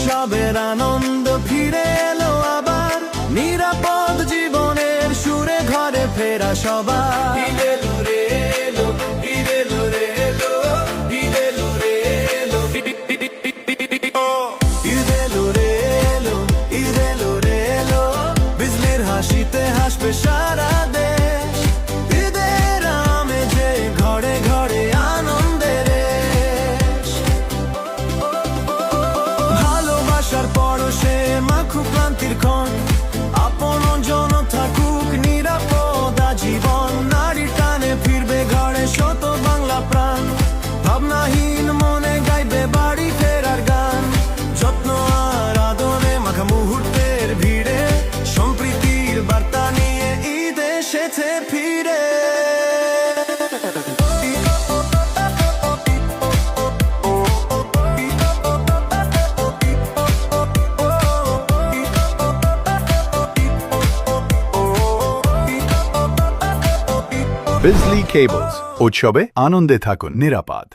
উৎসবের আনন্দ ফিরে এলো আবার, নিরাপদ জীবনের সুরে ঘরে ফেরা সবার। ঈদ এলো রে এলো, ঈদ এলো রে এলো, ঈদ এলো রে এলো, ঈদ এলো রে এলো, ঈদ এলো রে এলো, বিজলির হাসিতে হাসবে সারা দেশ। ঈদের আমেজে ঘরে ঘরে আনন্দের রেশ। ভালোবাসার পরশে মাখুক ক্লান্তির ক্ষণ, আপন জন থাকুক নিরাপদ জীবন। নারী টানে ফিরবে ঘরে শত বাংলা প্রাণ, ভাবনাহীন মনে গাইবে বাড়ি ফেরার গান। যত্ন আর আদরে মাখা মুহূর্তের ভিড়ে, সম্প্রীতির বার্তা নিয়ে ঈদ এসেছে ফিরে। বিজলি কেবলস, উৎসবে আনন্দে থাকুন নিরাপদ।